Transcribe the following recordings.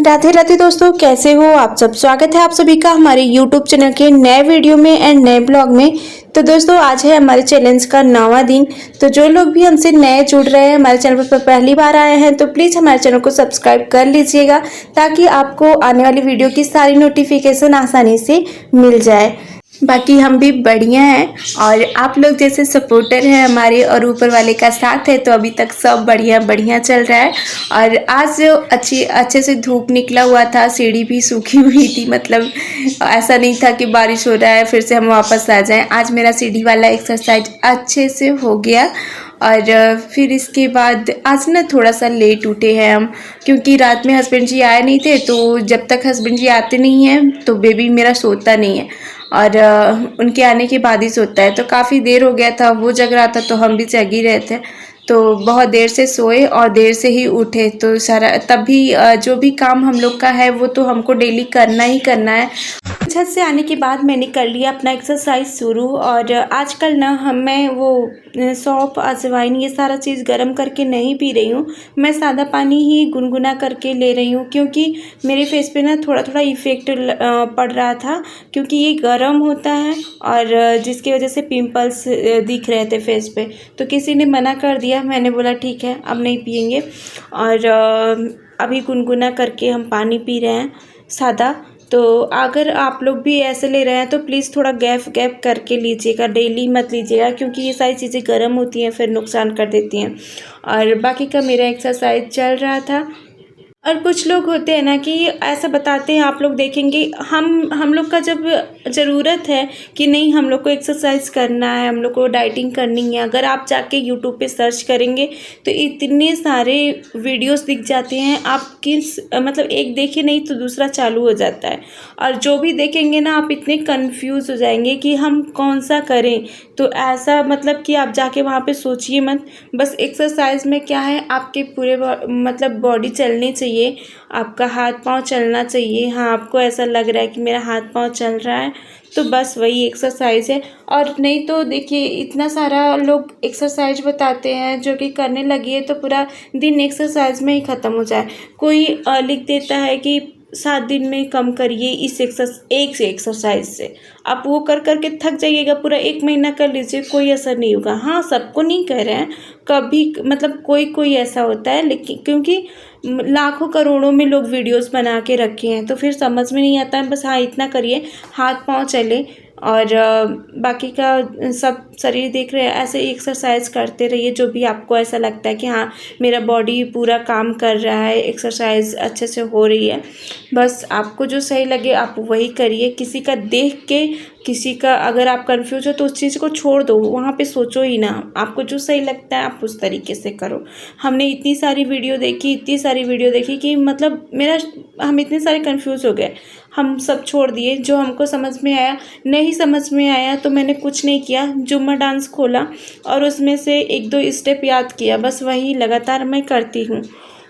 राधे राधे दोस्तों, कैसे हो आप सब। स्वागत है आप सभी का हमारे YouTube चैनल के नए वीडियो में एंड नए ब्लॉग में। तो दोस्तों आज है हमारे चैलेंज का 9वां दिन। तो जो लोग भी हमसे नए जुड़ रहे हैं, हमारे चैनल पर पहली बार आए हैं, तो प्लीज़ हमारे चैनल को सब्सक्राइब कर लीजिएगा ताकि आपको आने वाली वीडियो की सारी नोटिफिकेशन आसानी से मिल जाए। बाकी हम भी बढ़िया हैं और आप लोग जैसे सपोर्टर हैं हमारे और ऊपर वाले का साथ है, तो अभी तक सब बढ़िया बढ़िया चल रहा है। और आज जो अच्छे से धूप निकला हुआ था, सीढ़ी भी सूखी हुई थी, मतलब ऐसा नहीं था कि बारिश हो रहा है फिर से हम वापस आ जाएं। आज मेरा सीढ़ी वाला एक्सरसाइज अच्छे से हो गया। और फिर इसके बाद आज ना थोड़ा सा लेट उठे हैं हम, क्योंकि रात में हस्बैंड जी आए नहीं थे, तो जब तक हस्बैंड जी आते नहीं हैं तो बेबी मेरा सोता नहीं है और उनके आने के बाद ही सोता है। तो काफ़ी देर हो गया था, वो जग रहा था तो हम भी जग ही रहे थे, तो बहुत देर से सोए और देर से ही उठे। तो सारा तब भी जो भी काम हम लोग का है वो तो हमको डेली करना ही करना है। छत से आने के बाद मैंने कर लिया अपना एक्सरसाइज शुरू। और आजकल ना मैं वो सौंफ अजवाइन ये सारा चीज़ गर्म करके नहीं पी रही हूँ, मैं सादा पानी ही गुनगुना करके ले रही हूँ, क्योंकि मेरे फेस पे ना थोड़ा थोड़ा इफ़ेक्ट पड़ रहा था, क्योंकि ये गर्म होता है और जिसकी वजह से पिंपल्स दिख रहे थे फेस पे। तो किसी ने मना कर दिया, मैंने बोला ठीक है अब नहीं पियेंगे। और अभी गुनगुना करके हम पानी पी रहे हैं सादा। तो अगर आप लोग भी ऐसे ले रहे हैं तो प्लीज़ थोड़ा गैप करके लीजिएगा, डेली मत लीजिएगा, क्योंकि ये सारी चीज़ें गर्म होती हैं फिर नुकसान कर देती हैं। और बाकी का मेरा एक्सरसाइज चल रहा था। और कुछ लोग होते हैं ना कि ऐसा बताते हैं, आप लोग देखेंगे हम लोग का जब ज़रूरत है कि नहीं हम लोग को एक्सरसाइज करना है, हम लोग को डाइटिंग करनी है, अगर आप जाके यूट्यूब पे सर्च करेंगे तो इतने सारे वीडियोस दिख जाते हैं। आप किस मतलब एक देखे नहीं तो दूसरा चालू हो जाता है, और जो भी देखेंगे ना आप इतने कंफ्यूज हो जाएंगे कि हम कौन सा करें। तो ऐसा मतलब कि आप जाके वहाँ पे सोचिए मत, बस एक्सरसाइज में क्या है, आपके पूरे मतलब बॉडी चलनी चाहिए, आपका हाथ पांव चलना चाहिए। हाँ, आपको ऐसा लग रहा है कि मेरा हाथ पांव चल रहा है तो बस वही एक्सरसाइज है। और नहीं तो देखिए इतना सारा लोग एक्सरसाइज बताते हैं, जो कि करने लगी है तो पूरा दिन एक्सरसाइज में ही ख़त्म हो जाए। कोई लिख देता है कि 7 दिन में कम करिए इस एक से एक्सरसाइज से, आप वो कर करके थक जाइएगा, पूरा 1 महीना कर लीजिए, कोई असर नहीं होगा। हाँ, सबको नहीं कह रहे हैं, कभी मतलब कोई ऐसा होता है, लेकिन क्योंकि लाखों करोड़ों में लोग वीडियोस बना के रखे हैं तो फिर समझ में नहीं आता है। बस हाँ इतना करिए, हाथ पांव चले और बाकी का सब शरीर देख रहे हैं, ऐसे एक्सरसाइज करते रहिए। जो भी आपको ऐसा लगता है कि हाँ मेरा बॉडी पूरा काम कर रहा है, एक्सरसाइज अच्छे से हो रही है, बस आपको जो सही लगे आप वही करिए। किसी का देख के किसी का अगर आप कंफ्यूज हो तो उस चीज़ को छोड़ दो, वहाँ पे सोचो ही ना, आपको जो सही लगता है आप उस तरीके से करो। हमने इतनी सारी वीडियो देखी कि मतलब हम इतने सारे कंफ्यूज हो गए, हम सब छोड़ दिए। जो हमको समझ में आया, नहीं समझ में आया तो मैंने कुछ नहीं किया, जुम्मा डांस खोला और उसमें से 1-2 स्टेप याद किया, बस वही लगातार मैं करती हूँ।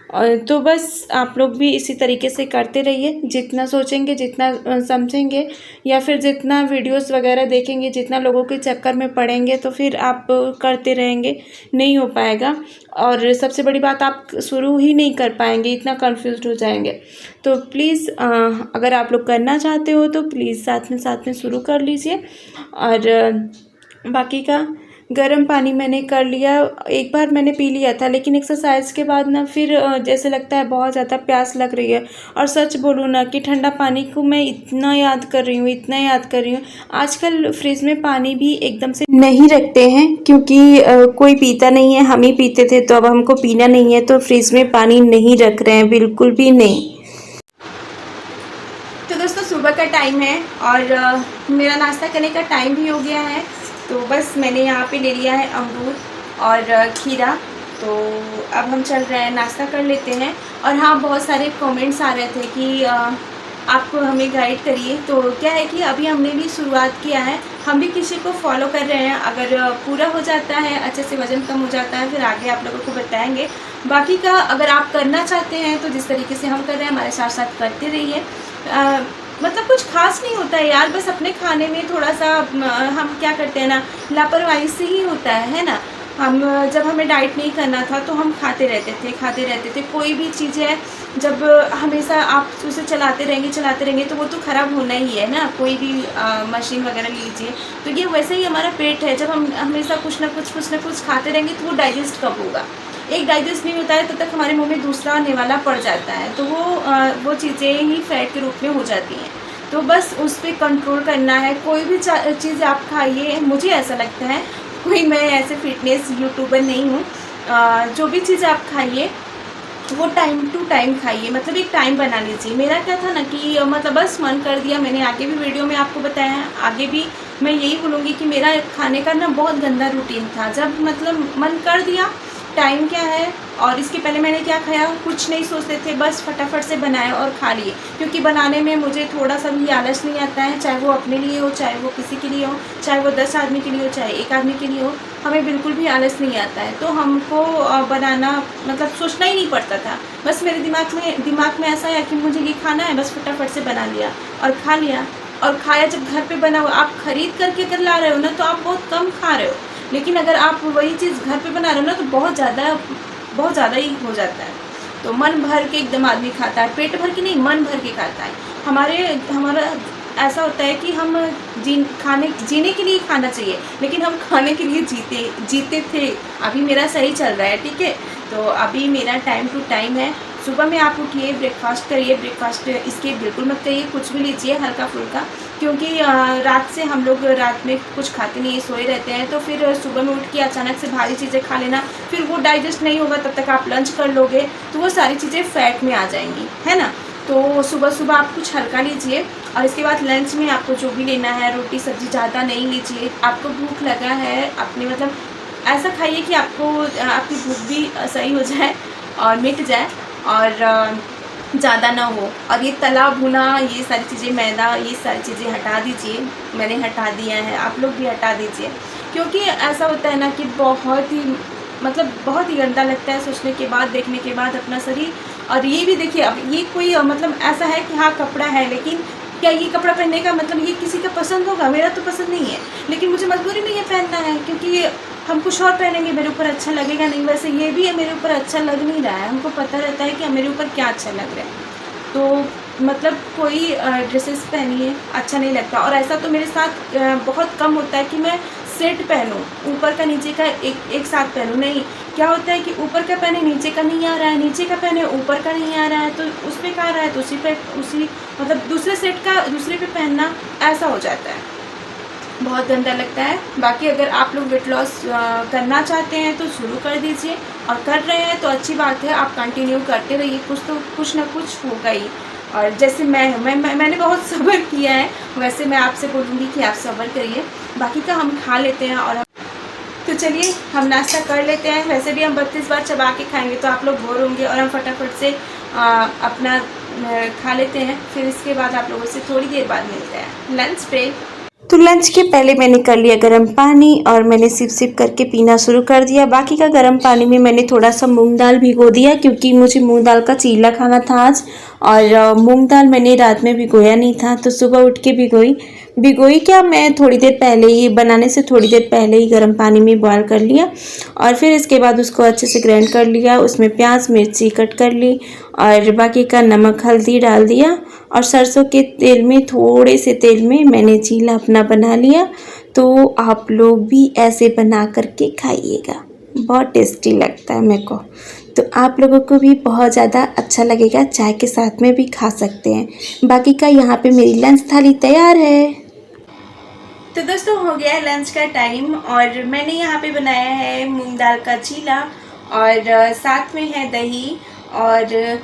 और तो बस आप लोग भी इसी तरीके से करते रहिए, जितना सोचेंगे, जितना समझेंगे, या फिर जितना वीडियोस वगैरह देखेंगे, जितना लोगों के चक्कर में पड़ेंगे तो फिर आप करते रहेंगे, नहीं हो पाएगा। और सबसे बड़ी बात, आप शुरू ही नहीं कर पाएंगे, इतना कंफ्यूज हो जाएंगे। तो प्लीज़ अगर आप लोग करना चाहते हो तो प्लीज़ साथ में शुरू कर लीजिए। और बाकी का गर्म पानी मैंने कर लिया, एक बार मैंने पी लिया था, लेकिन एक्सरसाइज के बाद ना फिर जैसे लगता है बहुत ज़्यादा प्यास लग रही है। और सच बोलूँ ना कि ठंडा पानी को मैं इतना याद कर रही हूँ। आजकल फ्रिज में पानी भी एकदम से नहीं रखते हैं, क्योंकि कोई पीता नहीं है, हम ही पीते थे, तो अब हमको पीना नहीं है तो फ्रिज में पानी नहीं रख रहे हैं, बिल्कुल भी नहीं। तो दोस्तों सुबह का टाइम है और मेरा नाश्ता करने का टाइम भी हो गया है। तो बस मैंने यहाँ पे ले लिया है अमरूद और खीरा। तो अब हम चल रहे हैं, नाश्ता कर लेते हैं। और हाँ, बहुत सारे कमेंट्स आ रहे थे कि आप हमें गाइड करिए। तो क्या है कि अभी हमने भी शुरुआत किया है, हम भी किसी को फॉलो कर रहे हैं। अगर पूरा हो जाता है, अच्छे से वज़न कम हो जाता है, फिर आगे आप लोगों को बताएंगे। बाकी का अगर आप करना चाहते हैं तो जिस तरीके से हम कर रहे हैं हमारे साथ साथ करते रहिए। मतलब कुछ खास नहीं होता है यार, बस अपने खाने में थोड़ा सा हम क्या करते हैं ना, लापरवाही से ही होता है ना। हम जब हमें डाइट नहीं करना था तो हम खाते रहते थे। कोई भी चीज़ है जब हमेशा आप उसे चलाते रहेंगे तो वो तो ख़राब होना ही है ना। कोई भी मशीन वगैरह लीजिए, तो ये वैसे ही हमारा पेट है। जब हम हमेशा कुछ ना कुछ खाते रहेंगे तो वो डाइजेस्ट कब होगा? एक डाइजेस्ट नहीं होता है तब तक हमारे मुँह में दूसरा निवाला पड़ जाता है, तो वो चीज़ें ही फैट के रूप में हो जाती हैं। तो बस उस पे कंट्रोल करना है। कोई भी चीज़ आप खाइए, मुझे ऐसा लगता है, कोई मैं ऐसे फिटनेस यूट्यूबर नहीं हूँ। जो भी चीज़ आप खाइए वो टाइम टू टाइम खाइए, मतलब एक टाइम बना लीजिए। मेरा क्या था ना कि मतलब बस मन कर दिया, मैंने आगे भी वीडियो में आपको बताया है, आगे भी मैं यही बोलूँगी कि मेरा खाने का ना बहुत गंदा रूटीन था। जब मतलब मन कर दिया, टाइम क्या है और इसके पहले मैंने क्या खाया, कुछ नहीं सोचते थे, बस फटाफट से बनाया और खा लिए। क्योंकि बनाने में मुझे थोड़ा सा भी आलस नहीं आता है, चाहे वो अपने लिए हो, चाहे वो किसी के लिए हो, चाहे वो 10 आदमी के लिए हो, चाहे 1 आदमी के लिए हो, हमें बिल्कुल भी आलस नहीं आता है। तो हमको बनाना मतलब सोचना ही नहीं पड़ता था। बस मेरे दिमाग में ऐसा है कि मुझे ये खाना है, बस फटाफट से बना लिया और खा लिया। और खाया जब घर पे बना हुआ, आप खरीद करके अगर ला रहे हो ना तो आप बहुत कम खा रहे हो, लेकिन अगर आप वही चीज़ घर पे बना रहे हो ना तो बहुत ज़्यादा ही हो जाता है। तो मन भर के एकदम आदमी खाता है, पेट भर के नहीं, मन भर के खाता है। हमारा ऐसा होता है कि हम जीने के लिए खाना चाहिए, लेकिन हम खाने के लिए जीते थे। अभी मेरा सही चल रहा है, ठीक है। तो अभी मेरा टाइम टू टाइम है। सुबह में आप उठिए, ब्रेकफास्ट करिए, ब्रेकफास्ट स्किप बिल्कुल मत करिए, कुछ भी लीजिए हल्का फुल्का, क्योंकि रात से हम लोग रात में कुछ खाते नहीं, सोए रहते हैं। तो फिर सुबह में उठ के अचानक से भारी चीज़ें खा लेना, फिर वो डाइजेस्ट नहीं होगा, तब तक आप लंच कर लोगे तो वो सारी चीज़ें फैट में आ जाएंगी, है ना। तो सुबह सुबह आप कुछ हल्का लीजिए और इसके बाद लंच में आपको जो भी लेना है, रोटी सब्जी ज़्यादा नहीं लीजिए। आपको भूख लगा है, अपने मतलब ऐसा खाइए कि आपकी भूख भी सही हो जाए और मिट जाए, और ज़्यादा ना हो। और ये तला भुना, ये सारी चीज़ें, मैदा, ये सारी चीज़ें हटा दीजिए। मैंने हटा दिया है, आप लोग भी हटा दीजिए। क्योंकि ऐसा होता है ना कि बहुत ही गंदा लगता है सोचने के बाद, देखने के बाद अपना शरीर। और ये भी देखिए, अब ये कोई मतलब ऐसा है कि हाँ कपड़ा है, लेकिन क्या ये कपड़ा पहनने का मतलब ये किसी का पसंद होगा? मेरा तो पसंद नहीं है, लेकिन मुझे मजबूरी में ये पहनना है, क्योंकि हम कुछ और पहनेंगे, मेरे ऊपर अच्छा लगेगा नहीं। वैसे ये भी है, मेरे ऊपर अच्छा लग नहीं रहा है, हमको पता रहता है कि मेरे ऊपर क्या अच्छा लग रहा है। तो मतलब कोई ड्रेसेस पहनिए, अच्छा नहीं लगता। और ऐसा तो मेरे साथ बहुत कम होता है कि मैं सेट पहनूं, ऊपर का नीचे का एक साथ पहनूं। नहीं, क्या होता है कि ऊपर का पहने नीचे का नहीं आ रहा है, नीचे का पहने ऊपर का नहीं आ रहा है, तो उस पर कहाँ आ रहा है तो उसी मतलब दूसरे सेट का दूसरे पे पहनना, ऐसा हो जाता है, बहुत गंदा लगता है। बाकी अगर आप लोग वेट लॉस करना चाहते हैं तो शुरू कर दीजिए, और कर रहे हैं तो अच्छी बात है, आप कंटिन्यू करते रहिए, कुछ ना कुछ होगा ही। और जैसे मैंने बहुत सब्र किया है, वैसे मैं आपसे बोलूँगी कि आप सब्र करिए। बाकी का हम खा लेते हैं। और तो चलिए हम नाश्ता कर लेते हैं। वैसे भी हम 32 बार चबा के खाएंगे तो आप लोग बोर होंगे, और हम फटाफट से अपना खा लेते हैं। फिर इसके बाद आप लोगों से थोड़ी देर बाद मिलते हैं लंच पे। तो लंच के पहले मैंने कर लिया गर्म पानी, और मैंने सिप सिप करके पीना शुरू कर दिया। बाकी का गर्म पानी में मैंने थोड़ा सा मूंग दाल भिगो दिया, क्योंकि मुझे मूंग दाल का चीला खाना था आज। और मूंग दाल मैंने रात में भिगोया नहीं था, तो सुबह उठ के भिगोई क्या, मैं थोड़ी देर पहले ही, बनाने से थोड़ी देर पहले ही गर्म पानी में बॉयल कर लिया। और फिर इसके बाद उसको अच्छे से ग्राइंड कर लिया, उसमें प्याज मिर्ची कट कर ली, और बाकी का नमक हल्दी डाल दिया। और सरसों के तेल में, थोड़े से तेल में मैंने चीला अपना बना लिया। तो आप लोग भी ऐसे बना करके खाइएगा, बहुत टेस्टी लगता है मेरे को। तो आप लोगों को भी बहुत ज़्यादा अच्छा लगेगा, चाय के साथ में भी खा सकते हैं। बाकी का यहाँ पे मेरी लंच थाली तैयार है। तो दोस्तों हो गया है लंच का टाइम, और मैंने यहाँ पे बनाया है मूंग दाल का चीला, और साथ में है दही और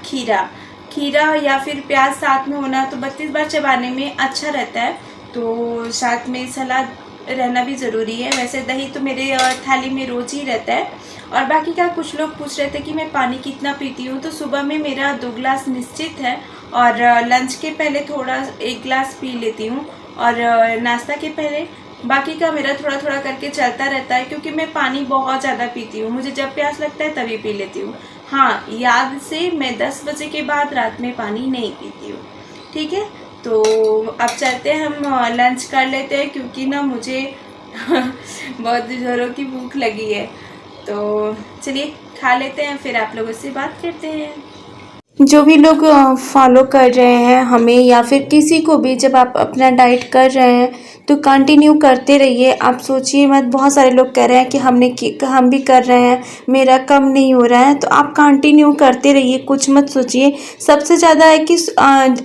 खीरा या फिर प्याज साथ में होना तो 32 बार चबाने में अच्छा रहता है। तो साथ में सलाद रहना भी ज़रूरी है। वैसे दही तो मेरे थाली में रोज़ ही रहता है। और बाकी का कुछ लोग पूछ रहे थे कि मैं पानी कितना पीती हूँ, तो सुबह में मेरा 2 गिलास निश्चित है, और लंच के पहले थोड़ा 1 गिलास पी लेती हूँ, और नाश्ता के पहले। बाकी का मेरा थोड़ा थोड़ा करके चलता रहता है, क्योंकि मैं पानी बहुत ज़्यादा पीती हूँ, मुझे जब प्यास लगता है तभी पी लेती हूँ। हाँ, याद से मैं 10 बजे के बाद रात में पानी नहीं पीती हूँ, ठीक है। तो अब चलते हैं, हम लंच कर लेते हैं, क्योंकि ना मुझे बहुत ज़ोरों की भूख लगी है। तो चलिए खा लेते हैं, फिर आप लोगों से बात करते हैं। जो भी लोग फॉलो कर रहे हैं हमें या फिर किसी को भी, जब आप अपना डाइट कर रहे हैं तो कंटिन्यू करते रहिए। आप सोचिए मत, बहुत सारे लोग कह रहे हैं कि हम भी कर रहे हैं, मेरा कम नहीं हो रहा है, तो आप कंटिन्यू करते रहिए, कुछ मत सोचिए। सबसे ज़्यादा है कि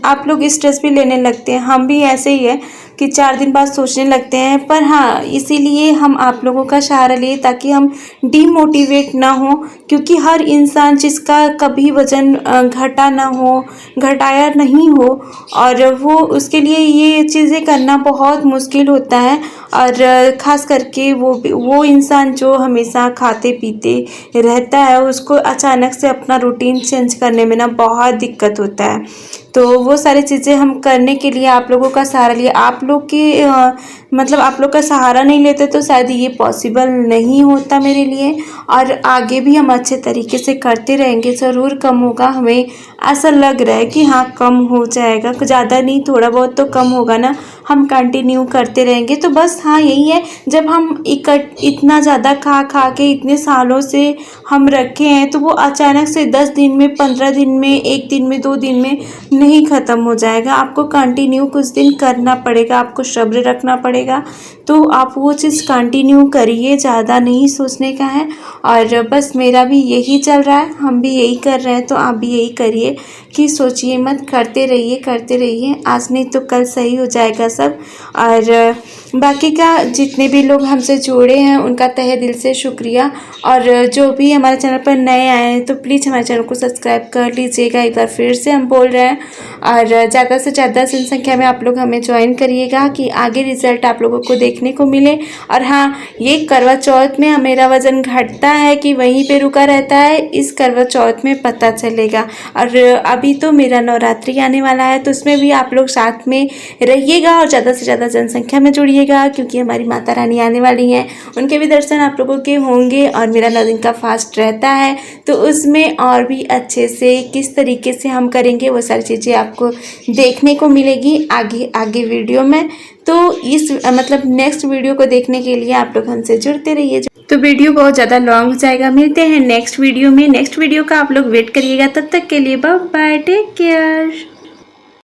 आप लोग स्ट्रेस भी लेने लगते हैं, हम भी ऐसे ही है कि 4 दिन बाद सोचने लगते हैं। पर हाँ, इसीलिए हम आप लोगों का सहारा लिए ताकि हम डीमोटिवेट ना हो, क्योंकि हर इंसान जिसका कभी वज़न घटा ना हो, घटाया नहीं हो, और वो उसके लिए ये चीज़ें करना बहुत मुश्किल होता है। और ख़ास करके वो इंसान जो हमेशा खाते पीते रहता है, उसको अचानक से अपना रूटीन चेंज करने में ना बहुत दिक्कत होता है। तो वो सारी चीज़ें हम करने के लिए आप लोगों का सहारा लिए, आप लोग के मतलब आप लोग का सहारा नहीं लेते तो शायद ये पॉसिबल नहीं होता मेरे लिए। और आगे भी हम अच्छे तरीके से करते रहेंगे, ज़रूर कम होगा। हमें ऐसा लग रहा है कि हाँ कम हो जाएगा, ज़्यादा नहीं थोड़ा बहुत तो कम होगा ना, हम कंटिन्यू करते रहेंगे। तो बस हाँ यही है, जब हम इतना ज़्यादा खा खा के इतने सालों से हम रखे हैं, तो वो अचानक से 10 दिन में, 15 दिन में, 1 दिन में, 2 दिन में नहीं ख़त्म हो जाएगा। आपको कंटिन्यू कुछ दिन करना पड़ेगा, आपको सब्र रखना पड़ेगा। तो आप वो चीज़ कंटिन्यू करिए, ज़्यादा नहीं सोचने का है। और बस मेरा भी यही चल रहा है, हम भी यही कर रहे हैं, तो आप भी यही करिए कि सोचिए मत, करते रहिए, आज नहीं तो कल सही हो जाएगा सब। और बाकी का जितने भी लोग हमसे जुड़े हैं उनका तहे दिल से शुक्रिया। और जो भी हमारे चैनल पर नए आए हैं तो प्लीज़ हमारे चैनल को सब्सक्राइब कर लीजिएगा, एक बार फिर से हम बोल रहे हैं। और ज़्यादा से ज़्यादा जनसंख्या में आप लोग हमें ज्वाइन करिएगा कि आगे रिजल्ट आप लोगों को देखने को मिले। और हाँ, ये करवा चौथ में मेरा वज़न घटता है कि वहीं पे रुका रहता है, इस करवा चौथ में पता चलेगा। और अभी तो मेरा नवरात्रि आने वाला है, तो उसमें भी आप लोग साथ में रहिएगा और ज़्यादा से ज़्यादा जनसंख्या में जुड़िएगा, क्योंकि हमारी माता रानी आने वाली हैं, उनके भी दर्शन आप लोगों के होंगे। और मेरा 9 दिन का फास्ट रहता है, तो उसमें और भी अच्छे से किस तरीके से हम करेंगे वो सारी चीज़ें आपको देखने को मिलेगी आगे वीडियो में। तो इस मतलब नेक्स्ट वीडियो को देखने के लिए आप लोग हमसे जुड़ते रहिए। तो वीडियो बहुत ज़्यादा लॉन्ग हो जाएगा, मिलते हैं नेक्स्ट वीडियो में। नेक्स्ट वीडियो का आप लोग वेट करिएगा, तब तक के लिए बाय बाय, टेक केयर।